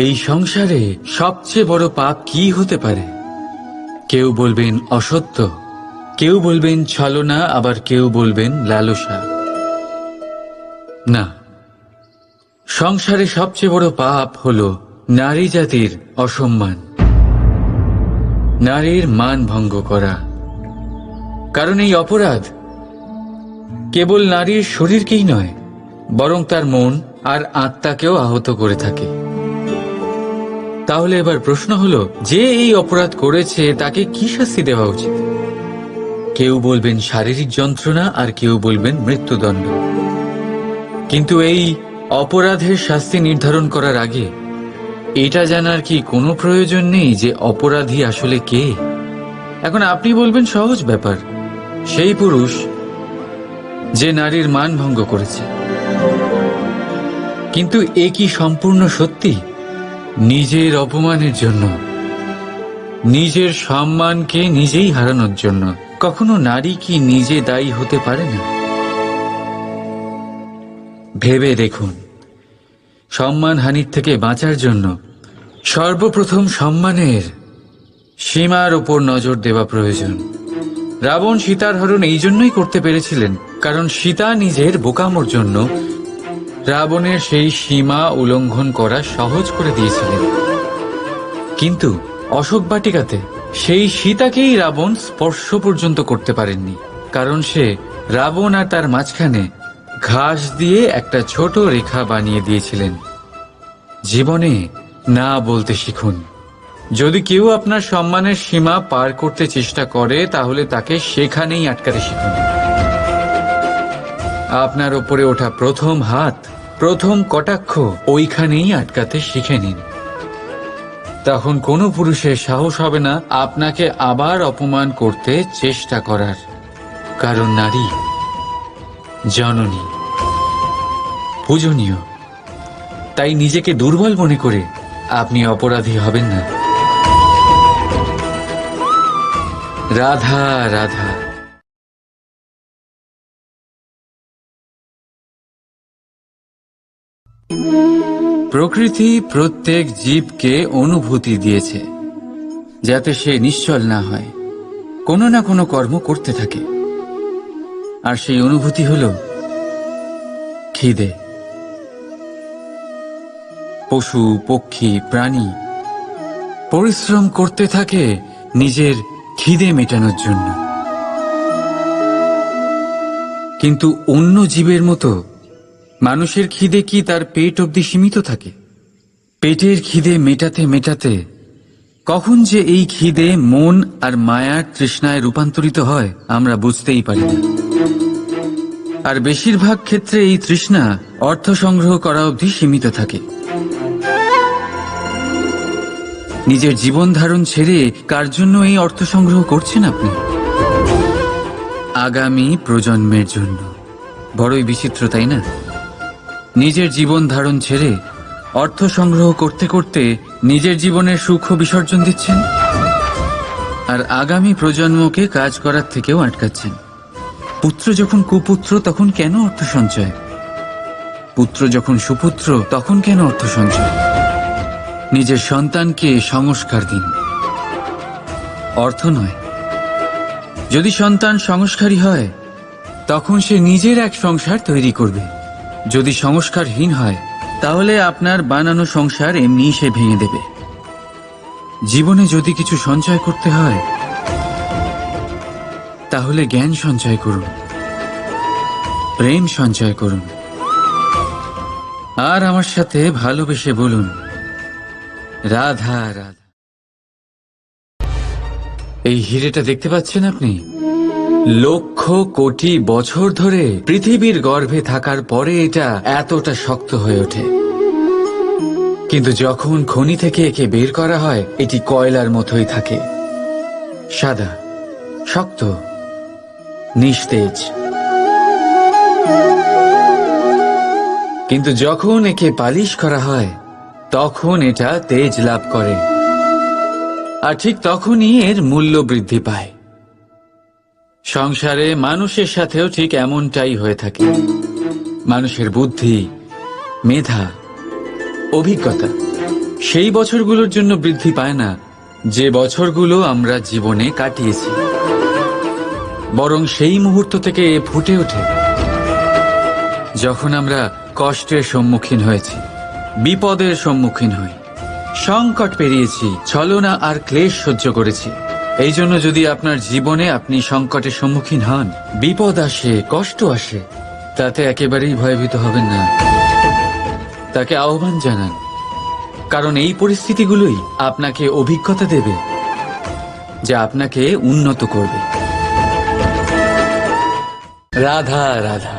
এই সংসারে সবচেয়ে বড় পাপ কি হতে পারে? কেউ বলবেন অসত্য, কেউ বলবেন ছলনা, আবার কেউ বলবেন লালসা। না, সংসারে সবচেয়ে বড় পাপ হলো নারী জাতির অসম্মান, নারীর মান ভঙ্গ করা। কারণ এই অপরাধ কেবল নারীর শরীরকেই নয়, বরং তার মন আর আত্মাকেও আহত করে থাকে। তাহলে এবার প্রশ্ন হলো, যে এই অপরাধ করেছে তাকে কি শাস্তি দেওয়া উচিত? কেউ বলবেন শারীরিক যন্ত্রণা, আর কেউ বলবেন মৃত্যুদণ্ড। কিন্তু এই অপরাধের শাস্তি নির্ধারণ করার আগে এটা জানার কি কোনো প্রয়োজন নেই যে অপরাধী আসলে কে? এখন আপনি বলবেন সহজ ব্যাপার, সেই পুরুষ যে নারীর মান ভঙ্গ করেছে। কিন্তু এ কি সম্পূর্ণ সত্যি? নিজের অপমানের জন্য, নিজের সম্মানকে নিজেই হারানোর জন্য কখনো নারী কি নিজে দায়ী হতে পারে না? ভেবে দেখুন, সম্মানহানির থেকে বাঁচার জন্য সর্বপ্রথম সম্মানের সীমার ওপর নজর দেওয়া প্রয়োজন। রাবণ সীতার হরণ এই জন্যই করতে পেরেছিলেন কারণ সীতা নিজের বোকামোর জন্য রাবণের সেই সীমা উল্লঙ্ঘন করা সহজ করে দিয়েছিলেন। কিন্তু অশোক বাটিকাতে সেই সীতাকেই রাবণ স্পর্শ পর্যন্ত করতে পারেননি, কারণ সে রাবণ আর তার মাঝখানে ঘাস দিয়ে একটা ছোট রেখা বানিয়ে দিয়েছিলেন। জীবনে না বলতে শিখুন। যদি কেউ আপনার সম্মানের সীমা পার করতে চেষ্টা করে তাহলে তাকে সেখানেই আটকাতে শিখুন। আপনার ওপরে ওঠা প্রথম হাত, প্রথম কটাক্ষ ওইখানেই আটকাতে শিখে নিন। তখন কোনো পুরুষের সাহস হবে না আপনাকে আবার অপমান করতে চেষ্টা করার। কারণ নারী জননী, পূজনীয়। তাই নিজেকে দুর্বল মনে করে আপনি অপরাধী হবেন না। রাধা রাধা। প্রকৃতি প্রত্যেক জীবকে অনুভূতি দিয়েছে যাতে সে নিশ্চল না হয়, কোনো না কোনো কর্ম করতে থাকে। আর সেই অনুভূতি হল খিদে। পশু, পক্ষী, প্রাণী পরিশ্রম করতে থাকে নিজের খিদে মেটানোর জন্য। কিন্তু অন্য জীবের মতো মানুষের খিদে কি তার পেট অবধি সীমিত থাকে? পেটের খিদে মেটাতে মেটাতে কখন যে এই খিদে মন আর মায়ার তৃষ্ণায় রূপান্তরিত হয় আমরা বুঝতেই পারি না। আর বেশিরভাগ ক্ষেত্রে এই তৃষ্ণা অর্থ সংগ্রহ করা অবধি সীমিত থাকে। নিজের জীবন ধারণ ছেড়ে কার জন্য এই অর্থ সংগ্রহ করছেন আপনি? আগামী প্রজন্মের জন্য। বড়ই বিচিত্র, তাই না? নিজের জীবন ধারণ ছেড়ে অর্থ সংগ্রহ করতে করতে নিজের জীবনের সুখ বিসর্জন দিচ্ছেন, আর আগামী প্রজন্মকে কাজ করার থেকেও আটকাচ্ছেন। পুত্র যখন কুপুত্র তখন কেন অর্থ সঞ্চয়? পুত্র যখন সুপুত্র তখন কেন অর্থ সঞ্চয়? নিজের সন্তানকে সংস্কার দিন, অর্থ নয়। যদি সন্তান সংস্কারী হয় তখন সে নিজের এক সংসার তৈরি করবে। যদি সংস্কারহীন হয় তাহলে আপনার বানানো সংসার এমনি সে ভেঙে দেবে। জীবনে যদি কিছু সঞ্চয় করতে হয় তাহলে জ্ঞান সঞ্চয় করুন, প্রেম সঞ্চয় করুন, আর আমার সাথে ভালোবেসে বলুন রাধা রাধা। এই হিরেটা দেখতে পাচ্ছেন আপনি? লক্ষ কোটি বছর ধরে পৃথিবীর গর্ভে থাকার পরে এটা এতটা শক্ত হয়ে ওঠে। কিন্তু যখন খনি থেকে একে বের করা হয় এটি কয়লার মতোই থাকে, সাদা, শক্ত, নিস্তেজ। কিন্তু যখন একে পালিশ করা হয় তখন এটা তেজ লাভ করে, আর ঠিক তখনই এর মূল্য বৃদ্ধি পায়। সংসারে মানুষের সাথেও ঠিক এমনটাই হয়ে থাকে। মানুষের বুদ্ধি, মেধা, অভিজ্ঞতা সেই বছরগুলোর জন্য বৃদ্ধি পায় না যে বছরগুলো আমরা জীবনে কাটিয়েছি, বরং সেই মুহূর্ত থেকে ফুটে ওঠে যখন আমরা কষ্টের সম্মুখীন হয়েছি, বিপদের সম্মুখীন হই, সংকট পেরিয়েছি, ছলনা আর ক্লেশ সহ্য করেছি। এই জন্য যদি আপনার জীবনে আপনি সংকটের সম্মুখীন হন, বিপদ আসে, কষ্ট আসে, তাতে একেবারেই ভয়ভীত হবেন না। তাকে আহ্বান জানান, কারণ এই পরিস্থিতিগুলোই আপনাকে অভিজ্ঞতা দেবে যা আপনাকে উন্নত করবে। রাধা রাধা।